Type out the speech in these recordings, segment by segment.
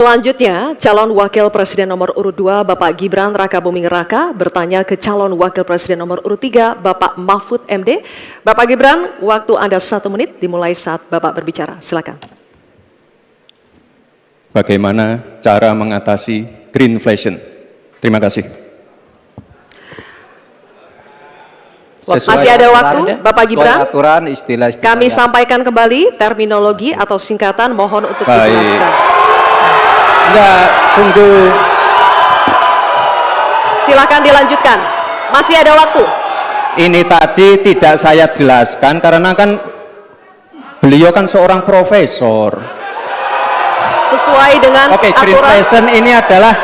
Selanjutnya, calon wakil presiden nomor urut 2 Bapak Gibran Rakabuming Raka bertanya ke calon wakil presiden nomor urut 3 Bapak Mahfud MD. Bapak Gibran, waktu Anda 1 menit dimulai saat Bapak berbicara. Silakan. Bagaimana cara mengatasi greenflation? Terima kasih. Masih ada waktu, Bapak Gibran. Aturan, istilah Kami sampaikan kembali terminologi atau singkatan, mohon untuk Baik. dijelaskan. Enggak, tunggu. Silakan dilanjutkan. Masih ada waktu. Ini tadi tidak saya jelaskan karena kan beliau kan seorang profesor. Sesuai dengan Oke, aturan.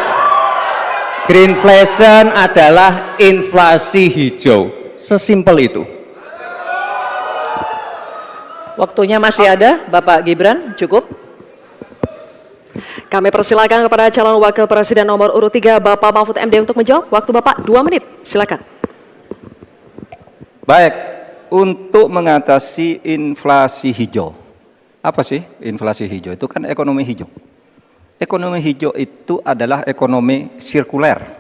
greenflation adalah inflasi hijau. Sesimpel itu. Waktunya masih ada, Bapak Gibran, cukup. Kami persilakan kepada calon wakil presiden nomor urut 3 Bapak Mahfud MD untuk menjawab. Waktu Bapak 2 menit. Silakan. Baik, untuk mengatasi inflasi hijau. Apa sih inflasi hijau? Itu kan ekonomi hijau. Ekonomi hijau itu adalah ekonomi sirkuler.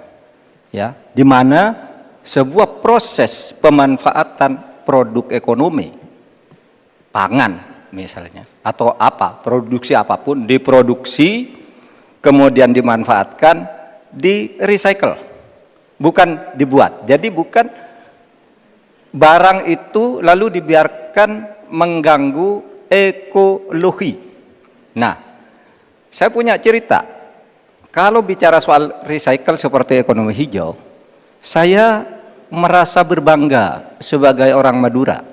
Ya, di mana sebuah proses pemanfaatan produk ekonomi, pangan misalnya, atau apa, produksi apapun, diproduksi, kemudian dimanfaatkan, di recycle, bukan dibuat. Jadi bukan barang itu lalu dibiarkan mengganggu ekologi. Nah, saya punya cerita, kalau bicara soal recycle seperti ekonomi hijau, saya merasa berbangga sebagai orang Madura.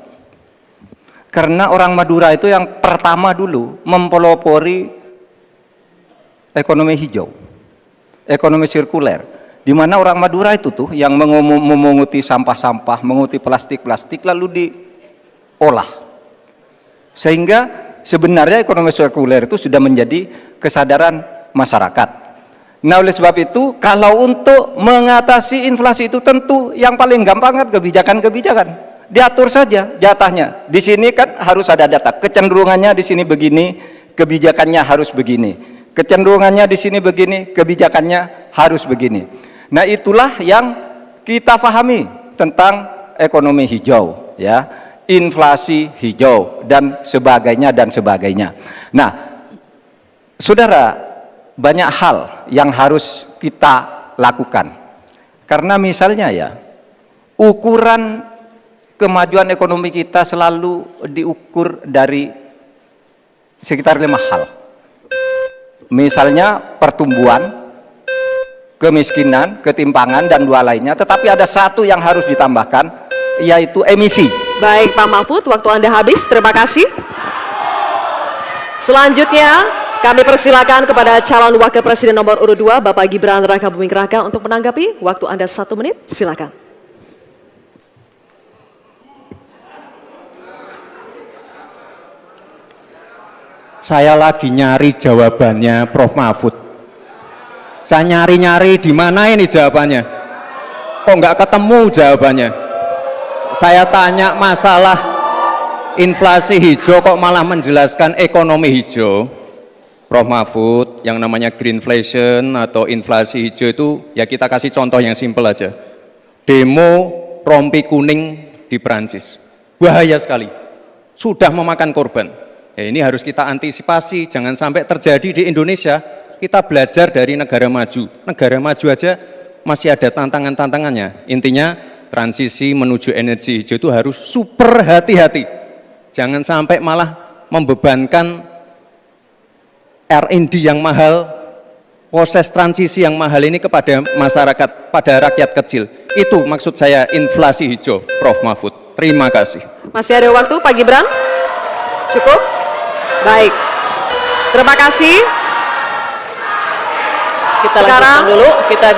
Karena orang Madura itu yang pertama dulu mempelopori ekonomi hijau, ekonomi sirkuler. Di mana orang Madura itu tuh yang memunguti sampah-sampah, menguti plastik-plastik lalu diolah. Sehingga sebenarnya ekonomi sirkuler itu sudah menjadi kesadaran masyarakat. Nah, oleh sebab itu, kalau untuk mengatasi inflasi itu tentu yang paling gampang kan kebijakan-kebijakan. Diatur saja jatahnya. Di sini kan harus ada data. Kecenderungannya di sini begini, kebijakannya harus begini. Kecenderungannya di sini begini, kebijakannya harus begini. Nah, itulah yang kita pahami tentang ekonomi hijau, ya, inflasi hijau dan sebagainya dan sebagainya. Nah, saudara, banyak hal yang harus kita lakukan. Karena misalnya ya, ukuran kemajuan ekonomi kita selalu diukur dari sekitar 5 hal. Misalnya pertumbuhan, kemiskinan, ketimpangan, dan 2 lainnya. Tetapi ada 1 yang harus ditambahkan, yaitu emisi. Baik Pak Mahfud, waktu Anda habis. Terima kasih. Selanjutnya, kami persilakan kepada calon wakil presiden nomor urut 2 Bapak Gibran Rakabuming Raka untuk menanggapi. Waktu Anda 1 menit. Silakan. Saya lagi nyari jawabannya Prof. Mahfud. Saya nyari-nyari di mana ini jawabannya. Kok nggak ketemu jawabannya? Saya tanya masalah inflasi hijau kok malah menjelaskan ekonomi hijau. Prof. Mahfud, yang namanya greenflation atau inflasi hijau itu ya kita kasih contoh yang simpel aja. Demo rompi kuning di Perancis. Bahaya sekali. Sudah memakan korban. Ya, ini harus kita antisipasi, jangan sampai terjadi di Indonesia. Kita belajar dari negara maju. Negara maju aja masih ada tantangan-tantangannya. Intinya transisi menuju energi hijau itu harus super hati-hati. Jangan sampai malah membebankan R&D yang mahal, proses transisi yang mahal ini kepada masyarakat, pada rakyat kecil. Itu maksud saya inflasi hijau, Prof. Mahfud. Terima kasih. Masih ada waktu Pak Gibran? Cukup? Baik. Terima kasih. Kita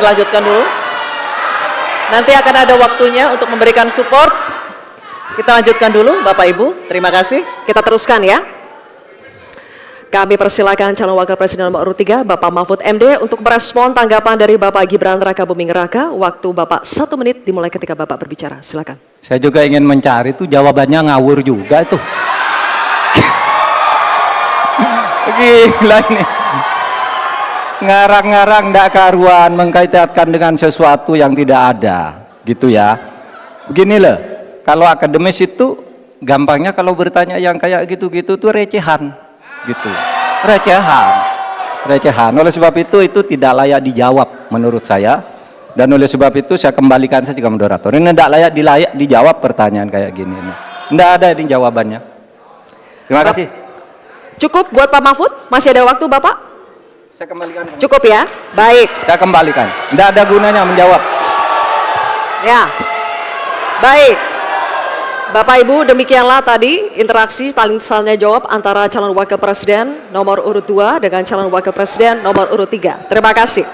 lanjutkan dulu. Nanti akan ada waktunya untuk memberikan support. Kita lanjutkan dulu, Bapak Ibu. Terima kasih. Kita teruskan ya. Kami persilakan calon wakil presiden nomor urut 3 Bapak Mahfud MD untuk merespon tanggapan dari Bapak Gibran Rakabuming Raka. Waktu Bapak 1 menit dimulai ketika Bapak berbicara. Silakan. Saya juga ingin mencari itu jawabannya ngawur juga itu. Gila ini. ngarang-ngarang ndak karuan, mengkaitkan dengan sesuatu yang tidak ada, gitu ya. Begini loh, kalau akademis itu gampangnya kalau bertanya yang kayak gitu-gitu tuh recehan, gitu. Recehan. Oleh sebab itu tidak layak dijawab menurut saya. Dan oleh sebab itu saya kembalikan saja ke moderator. Ini tidak layak dijawab pertanyaan kayak gini. Tidak ada ini jawabannya. Terima kasih. Cukup buat Pak Mahfud? Masih ada waktu Bapak? Saya kembalikan. Cukup ya? Baik. Saya kembalikan. Tidak ada gunanya menjawab. Ya. Baik. Bapak Ibu, demikianlah tadi interaksi saling tanya jawab antara calon wakil presiden nomor urut 2 dengan calon wakil presiden nomor urut 3. Terima kasih.